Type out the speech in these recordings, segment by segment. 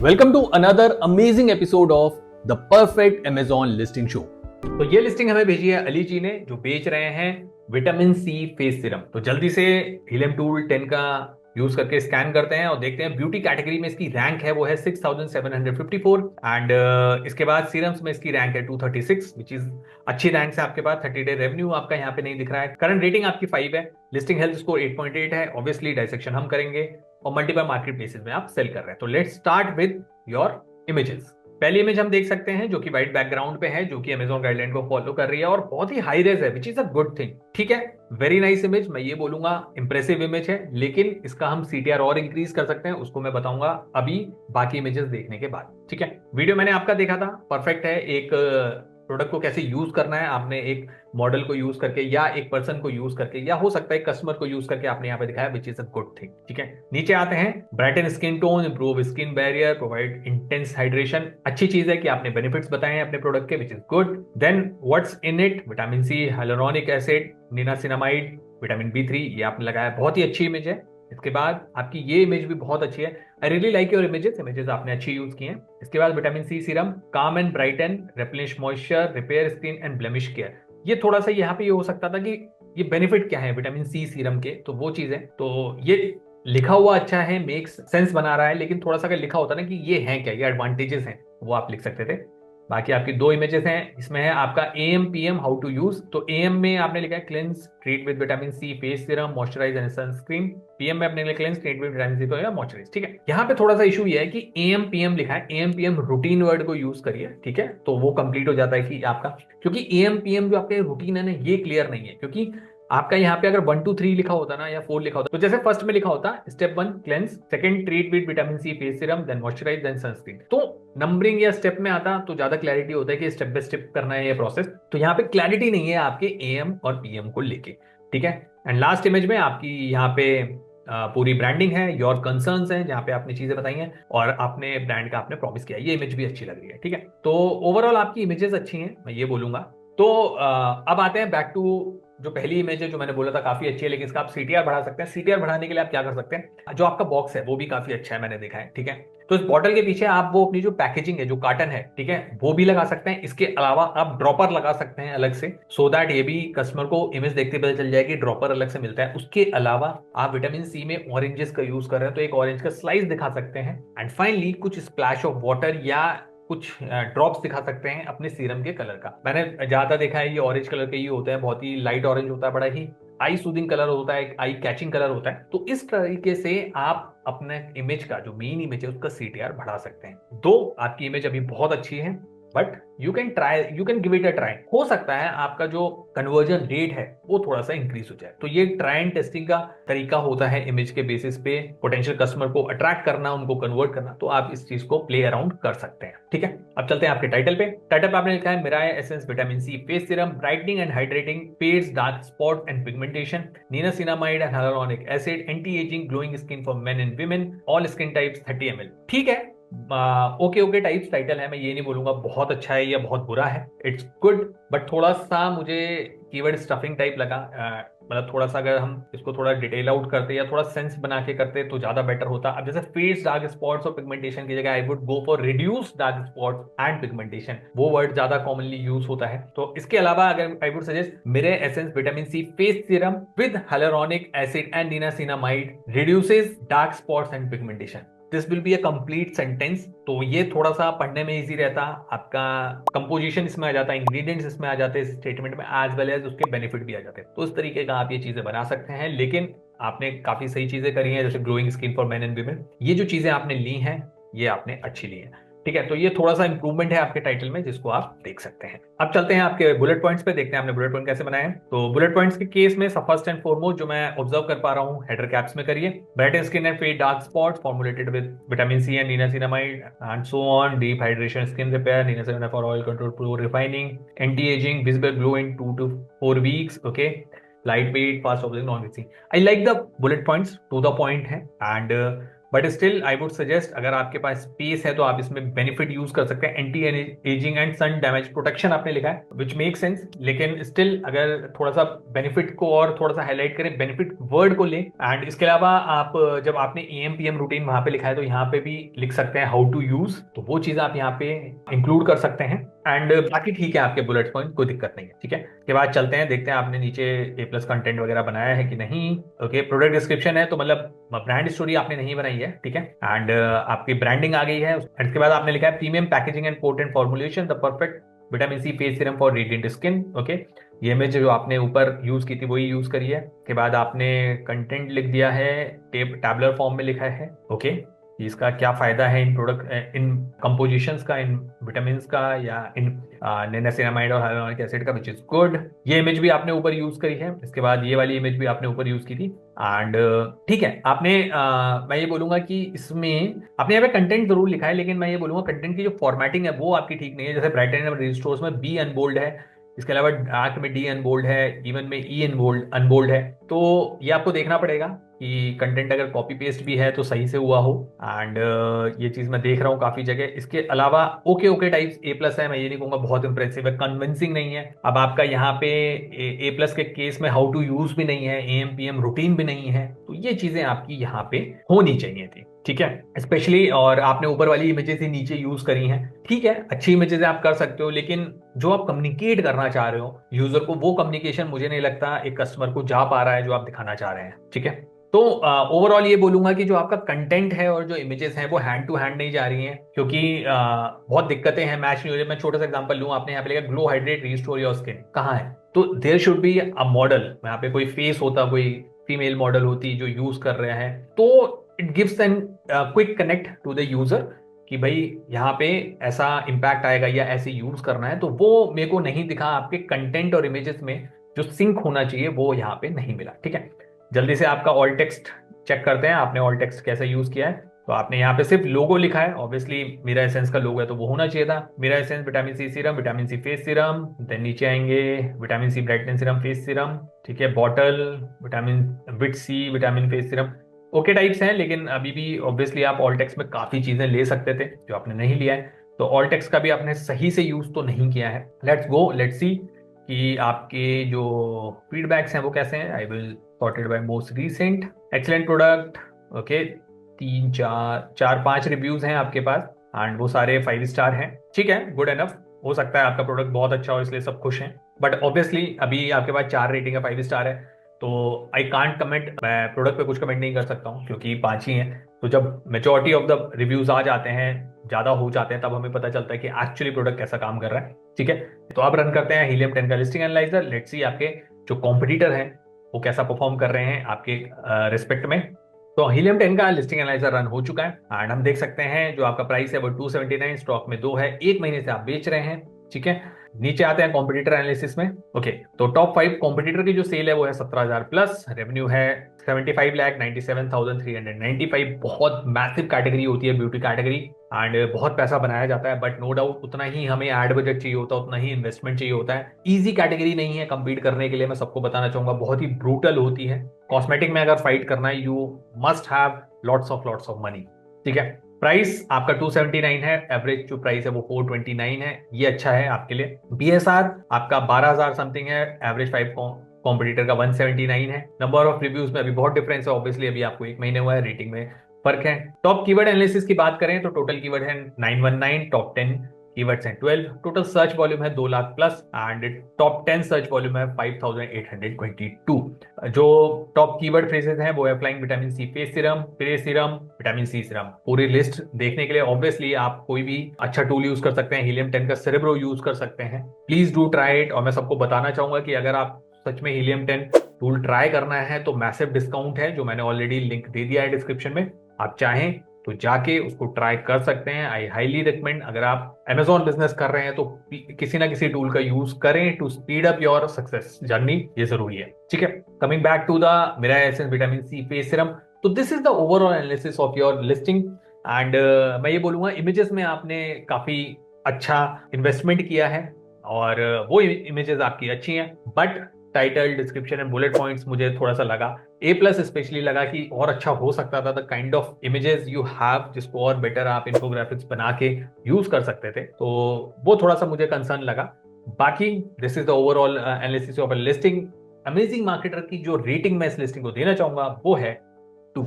Welcome to another amazing episode of the perfect Amazon listing show. तो ये listing हमें भेजी है अली जी ने, जो बेच रहे हैं विटामिन सी फेस सीरम। तो जल्दी से हीलियम टूल 10 का यूज करके स्कैन करते हैं और देखते हैं ब्यूटी कैटेगरी में इसकी रैंक है वो है 6754 एंड इसके बाद सीरम्स में इसकी रैंक है 236 विच इज अच्छी रैंक है आपके पास। 30 डे रेवेन्यू आपका यहाँ पे नहीं दिख रहा है। करंट रेटिंग आपकी 5 है। लिस्टिंग हेल्थ स्कोर 8.8 है। ऑब्वियसली डाइसेक्शन हम करेंगे और मल्टीपल मार्केट प्लेसेस में आप सेल कर रहे हैं। तो let's start with your images. पहली इमेज हम देख सकते हैं जो कि व्हाइट बैकग्राउंड पे है, जो कि अमेजॉन गाइडलाइन को फॉलो कर रही है और बहुत ही हाई रेज है विच इज अ गुड थिंग। ठीक है, वेरी नाइस इमेज, मैं ये बोलूंगा इंप्रेसिव इमेज है, लेकिन इसका हम सीटीआर और इंक्रीज कर सकते हैं, उसको मैं बताऊंगा अभी बाकी इमेजेस देखने के बाद। ठीक है, वीडियो मैंने आपका देखा था, परफेक्ट है। एक प्रोडक्ट को कैसे यूज करना है आपने एक मॉडल को यूज करके या एक पर्सन को यूज करके या हो सकता है कस्टमर को यूज करके आपने यहाँ पे दिखाया which is a good thing. ठीक है, नीचे आते हैं। Brighten skin tone, improve skin barrier, provide intense hydration. अच्छी चीज है कि आपने बेनिफिट्स बताए हैं अपने प्रोडक्ट के which is good. Then what's in it, vitamin C, hyaluronic acid, niacinamide, vitamin B3, ये आपने लगाया, बहुत ही अच्छी इमेज है। इसके बाद आपकी ये इमेज भी बहुत अच्छी है। I really like your images, images आपने अच्छी यूज की हैं। इसके बाद vitamin C serum, calm and brighten, replenish moisture, repair skin and blemish care. ये थोड़ा सा यहाँ पे ये हो सकता था कि ये बेनिफिट क्या है विटामिन सी सीरम के, तो वो चीज है। तो ये लिखा हुआ अच्छा है, मेक्स सेंस बना रहा है, लेकिन थोड़ा सा अगर लिखा होता ना कि ये है क्या, ये एडवांटेजेस हैं, वो आप लिख सकते थे। बाकी आपकी दो इमेजेस हैं, इसमें है आपका AM PM how to use. तो एएम में आपने लिखा है cleanse treat with vitamin C face serum moisturise and sunscreen. PM में आपने लिखा cleanse treat with vitamin C या मॉइस्चराइज। ठीक है, यहाँ पे थोड़ा सा इशू ये है कि एएम पीएम लिखा है, एएम पीएम रूटीन वर्ड को यूज करिए। ठीक है, तो वो कंप्लीट हो जाता है कि आपका, क्योंकि एएम पीएम जो आपका रूटीन है ना, ये क्लियर नहीं है। क्योंकि आपका यहाँ पे अगर 1 2 3 लिखा होता ना या 4 लिखा होता, तो जैसे फर्स्ट में लिखा होता step 1 cleanse, second treat with vitamin C face serum, then moisturise, then sunscreen, तो नंबरिंग या स्टेप में आता तो ज्यादा क्लैरिटी होता है कि स्टेप बाय स्टेप करना है ये प्रोसेस। तो यहाँ पे क्लैरिटी नहीं है आपके एएम और पीएम को लेके। ठीक है, एंड लास्ट इमेज में आपकी यहाँ पे पूरी ब्रांडिंग है, योर कंसर्न्स है, जहाँ पे आपने चीजें बताई हैं और आपने ब्रांड का आपने प्रॉमिस किया। ये इमेज भी अच्छी लग रही है। ठीक है, तो ओवरऑल आपकी इमेजेस अच्छी हैं, मैं ये बोलूंगा। तो अब आते हैं बैक टू जो पहली इमेज है, जो मैंने बोला था काफी अच्छी है, लेकिन इसका आप सीटीआर बढ़ा सकते हैं। सीटीआर बढ़ाने के लिए आप क्या कर सकते हैं, जो आपका बॉक्स है वो भी काफी अच्छा है, मैंने देखा है। ठीक है, तो इस बॉटल के पीछे आप वो अपनी जो पैकेजिंग है, जो कार्टन है, ठीक है, वो भी लगा सकते हैं। इसके अलावा आप ड्रॉपर लगा सकते हैं अलग से, सो दैट ये भी कस्टमर को इमेज देखते पता चल जाए कि ड्रॉपर अलग से मिलता है। उसके अलावा आप विटामिन सी में ऑरेंजेस का यूज कर रहे हैं, तो एक ऑरेंज का स्लाइस दिखा सकते हैं। एंड फाइनली कुछ स्प्लैश ऑफ वाटर या कुछ ड्रॉप्स दिखा सकते हैं अपने सीरम के कलर का। मैंने ज्यादा देखा है ये ऑरेंज कलर के ही होते हैं, बहुत ही लाइट ऑरेंज होता है, बड़ा ही आई सूदिंग कलर होता है, आई कैचिंग कलर होता है। तो इस तरीके से आप अपने इमेज का जो मेन इमेज है उसका सीटीआर बढ़ा सकते हैं। दो आपकी इमेज अभी बहुत अच्छी है, but you can try, you can give it a try. हो सकता है आपका जो कन्वर्जन रेट है वो थोड़ा सा इंक्रीज हो जाए। तो ये ट्राई एंड टेस्टिंग का तरीका होता है, इमेज के बेसिस पे पोटेंशियल कस्टमर को अट्रैक्ट करना, उनको कन्वर्ट करना। तो आप इस चीज को प्ले अराउंड कर सकते हैं। ठीक है, अब चलते हैं आपके टाइटल पे। टाइटल पे आपने लिखा है Mirae essence vitamin C face serum, brightening and hydrating, fades dark spot and pigmentation, niacinamide and hyaluronic acid, anti aging, glowing skin for men and women, all skin types 30 ml। ठीक है, okay okay types title है, मैं ये नहीं बोलूंगा बहुत अच्छा है या बहुत बुरा है, इट्स गुड। बट थोड़ा सा मुझे कीवर्ड स्टफिंग टाइप लगा। मतलब थोड़ा सा अगर हम इसको थोड़ा डिटेल आउट करते या थोड़ा सेंस बना के करते तो ज्यादा बेटर होता। अब जैसे फेड्स डार्क स्पॉट्स और पिगमेंटेशन की जगह I would go for reduce dark spots and pigmentation, वो वर्ड ज्यादा कॉमनली यूज होता है। तो इसके अलावा अगर I would suggest Mirae essence vitamin C face serum with hyaluronic acid and niacinamide reduces dark spots and pigmentation, this will be a complete sentence. तो ये थोड़ा सा पढ़ने में इजी रहता, आपका कंपोजिशन इसमें आ जाता है, इंग्रेडिएंट्स इसमें आ जाते हैं स्टेटमेंट में, एज वेल एज उसके बेनिफिट भी आ जाते हैं। तो इस तरीके का आप ये चीजें बना सकते हैं। लेकिन आपने काफी सही चीजें करी हैं, जैसे glowing skin for men and women, ये जो चीजें आपने ली हैं ये आपने अच्छी ली हैं। ठीक है, तो ये थोड़ा सा इंप्रूवमेंट है आपके टाइटल में, जिसको आप देख सकते हैं। अब चलते हैं आपके बुलेट पॉइंट्स पे, देखते हैं आपने बुलेट पॉइंट कैसे बनाए हैं। तो बुलेट पॉइंट्स के केस में फर्स्ट एंड फॉरमोस्ट जो मैं ऑब्जर्व कर पा रहा हूँ, हेडर कैप्स में करिए, bright skin and fade dark spots formulated with vitamin C and niacinamide and so on, deep hydration skin repair, niacinamide for oil control, pro refining, anti aging, visible glow in 2 to 4 weeks, okay, light weight, fast observing, non विजिंग। I like the bullet points, to the point है। And but still I would suggest अगर आपके पास space है तो आप इसमें benefit use कर सकते हैं। Anti ageing and sun damage protection आपने लिखा है, विच मेक सेंस, लेकिन स्टिल अगर थोड़ा सा बेनिफिट को और थोड़ा सा हाईलाइट करें, बेनिफिट वर्ड को ले। एंड इसके अलावा आप जब आपने एएमपीएम रूटीन वहां पे लिखा है तो यहाँ पे भी लिख सकते हैं हाउ टू यूज, तो वो चीज आप यहाँ पे इंक्लूड कर सकते हैं। एंड बाकी ठीक है, आपके बुलेट पॉइंट कोई दिक्कत नहीं है, ठीक है। के बाद चलते हैं, देखते हैं आपने नीचे ए प्लस कंटेंट वगैरह बनाया है कि नहीं। ओके, प्रोडक्ट डिस्क्रिप्शन है तो मतलब ब्रांड स्टोरी आपने नहीं बनाई है, ठीक है। एंड आपकी ब्रांडिंग आ गई है। इसके बाद आपने लिखा है premium packaging and portent formulation the perfect vitamin C face serum for radiant skin. Okay, ये इमेज जो आपने ऊपर यूज की थी वही यूज करी है। के बाद आपने कंटेंट लिख दिया है, टैबुलर फॉर्म में लिखा है। ओके, इसका क्या फायदा है इन प्रोडक्ट, इन कंपोजिशंस का, इन विटामिन का, या इन नियासिनामाइड और हाइलुरोनिक एसिड का, विच इज गुड। ये इमेज भी आपने ऊपर यूज करी है। इसके बाद ये वाली इमेज भी आपने ऊपर यूज की थी। एंड ठीक है, आपने मैं ये बोलूंगा कि इसमें आपने यहाँ पे कंटेंट जरूर लिखा है, लेकिन मैं ये बोलूंगा कंटेंट की जो फॉर्मेटिंग है वो आपकी ठीक नहीं है। जैसे ब्राइटन एंड रजिस्टर्स में बी अनबोल्ड है, इसके अलावा डार्क में डी अनबोल्ड है, इवन में ई अनबोल्ड है। तो ये आपको देखना पड़ेगा कि कंटेंट अगर कॉपी पेस्ट भी है तो सही से हुआ हो। एंड ये चीज मैं देख रहा हूँ काफी जगह। इसके अलावा ओके ओके टाइप्स ए प्लस है, मैं ये नहीं कहूंगा बहुत इंप्रेसिव है, कन्विंसिंग नहीं है। अब आपका यहाँ पे ए प्लस के केस में हाउ टू यूज भी नहीं है, एएमपीएम रूटीन भी नहीं है, तो ये चीजें आपकी यहाँ पे होनी चाहिए थी, ठीक है, स्पेशली। और आपने ऊपर वाली इमेजेस ही नीचे यूज करी हैं, ठीक है, अच्छी इमेजेस आप कर सकते हो, लेकिन जो आप कम्युनिकेट करना चाह रहे हो यूजर को, वो कम्युनिकेशन मुझे नहीं लगता एक कस्टमर को जा पा रहा है जो आप दिखाना चाह रहे हैं, ठीक है। तो ओवरऑल ये बोलूंगा कि जो आपका कंटेंट है और जो इमेजेस हैं वो हैंड टू हैंड नहीं जा रही हैं, क्योंकि बहुत दिक्कतें हैं, मैच नहीं हो रही। मैं छोटा सा एग्जांपल लूं, आपने यहाँ पे लिखा glow hydrate restore your skin, कहाँ है? तो there should be a model, यहाँ पे कोई फेस होता, कोई फीमेल मॉडल होती जो यूज कर रहे हैं, तो it gives an quick connect to the user कि भाई यहाँ पे ऐसा इंपैक्ट आएगा या ऐसे यूज करना है। तो वो मेरे को नहीं दिखा आपके कंटेंट और इमेजेस में, जो सिंक होना चाहिए वो यहाँ पे नहीं मिला, ठीक है। जल्दी से आपका ऑल टेक्स्ट चेक करते हैं, आपने ऑल टेक्स्ट कैसे यूज किया है। तो आपने यहाँ पे सिर्फ लोगो लिखा है, ऑब्वियसली मीरा एसेंस का लोगो है तो वो होना चाहिए था। Mirae essence vitamin C serum, vitamin C face serum, then नीचे आएंगे vitamin C brightening serum face serum, ठीक है, bottle vitamin vit C vitamin face serum. Okay types हैं, लेकिन अभी भी ऑब्वियसली आप ऑल टेक्स्ट में काफी चीजें ले सकते थे जो आपने नहीं लिया है। तो ऑल टेक्स्ट का भी आपने सही से यूज तो नहीं किया है। लेट्स गो, लेट्स सी कि आपके जो फीडबैक्स हैं वो कैसे हैं। I will sorted by most recent, excellent product. Okay, 3 4 5 reviews हैं आपके पास, एंड वो सारे 5 स्टार हैं, ठीक है, गुड एनफ। हो सकता है आपका प्रोडक्ट बहुत अच्छा हो इसलिए सब खुश हैं, बट ऑब्वियसली अभी आपके पास 4 रेटिंग है, 5 स्टार है, तो आई कांट कमेंट, मैं प्रोडक्ट पे कुछ कमेंट नहीं कर सकता हूँ क्योंकि 5 ही हैं। तो जब मेजोरिटी ऑफ द रिव्यूज आ जाते हैं, ज्यादा हो जाते हैं, तब हमें पता चलता है कि एक्चुअली प्रोडक्ट कैसा काम कर रहा है, ठीक है। तो अब रन करते हैं हीलियम 10 का लिस्टिंग एनालाइजर। लेट्स सी आपके जो कॉम्पिटिटर हैं वो कैसा परफॉर्म कर रहे हैं आपके रिस्पेक्ट में। तो हीलियम 10 का लिस्टिंग एनालाइजर रन हो चुका है, एंड हम देख सकते हैं जो आपका प्राइस है वो 279, स्टॉक में 2 है, 1 महीने से आप बेच रहे हैं, ठीक है। नीचे आते हैं कॉम्पिटिटर एनालिसिस में। ओके, तो टॉप 5 कॉम्पिटिटर की जो सेल है वो है 17,000 प्लस, रेवेन्यू है 75,97,395। बहुत मैसिव कैटेगरी होती है ब्यूटी कैटेगरी, एंड बहुत पैसा बनाया जाता है, बट नो डाउट उतना ही हमें एड बजट चाहिए होता है, उतना ही इन्वेस्टमेंट चाहिए होता है। इजी कैटेगरी नहीं है कंपीट करने के लिए, मैं सबको बताना चाहूंगा, बहुत ही ब्रूटल होती है। कॉस्मेटिक में अगर फाइट करना है, you must have lots of money, ठीक है। प्राइस आपका 279 है, एवरेज जो प्राइस है वो 429 है, ये अच्छा है आपके लिए। बीएसआर आपका 12,000 समथिंग है, एवरेज 5 कॉम्पिटिटर का 179 है। नंबर ऑफ रिव्यूज में अभी बहुत डिफरेंस है, ऑब्वियसली अभी आपको 1 महीने हुआ है, रेटिंग में फर्क है। टॉप कीवर्ड एनालिसिस की बात करें तो टोटल कीवर्ड है 919, टॉप 10 कीवर्ड्स हैं 12, टोटल सर्च वॉल्यूम है 2 lakh plus, and top 10 search volume है 5822। जो टॉप कीवर्ड फ्रेजेस हैं वो है applying vitamin C face serum, vitamin C serum. पूरी लिस्ट देखने के लिए ऑब्वियसली आप कोई भी अच्छा टूल यूज कर सकते हैं, हीलियम 10 का सेरेब्रो यूज कर सकते हैं, प्लीज डू ट्राई इट। और मैं सबको बताना चाहूंगा कि अगर आप सच में हीलियम 10 टूल ट्राई करना है तो मैसिव डिस्काउंट है, जो मैंने ऑलरेडी लिंक दे दिया है डिस्क्रिप्शन में, आप चाहें तो जाके उसको ट्राई कर सकते हैं। आई हाईली रिकमेंड, अगर आप अमेजॉन बिजनेस कर रहे हैं तो किसी ना किसी टूल का यूज करें to speed up your success journey, ये जरूरी है, ठीक है। Coming back to the Mirae essence vitamin C face serum, तो this is the overall analysis of your listing. And मैं ये बोलूंगा इमेजेस में आपने काफी अच्छा इन्वेस्टमेंट किया है, और वो इमेजेस आपकी अच्छी हैं, but title, description and bullet points मुझे थोड़ा सा लगा A+ स्पेशली लगा कि और अच्छा हो सकता था, the kind of images you have, जिसको और बेटर आप इन्फोग्राफिक्स बना के यूज कर सकते थे, तो वो थोड़ा सा मुझे कंसर्न लगा। बाकी this is the overall analysis of a listing. Amazing marketer की जो रेटिंग मैं इस लिस्टिंग को देना चाहूंगा वो है 2।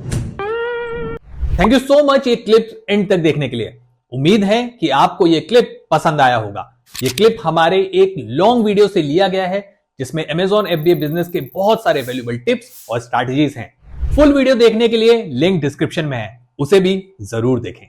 थैंक यू सो मच ये क्लिप एंड तक देखने के लिए। उम्मीद है कि आपको ये क्लिप पसंद आया होगा। ये क्लिप हमारे एक लॉन्ग वीडियो से लिया गया है जिसमें Amazon FBA बिजनेस के बहुत सारे वैल्यूएबल टिप्स और स्ट्रैटेजीज हैं। फुल वीडियो देखने के लिए लिंक डिस्क्रिप्शन में है, उसे भी जरूर देखें।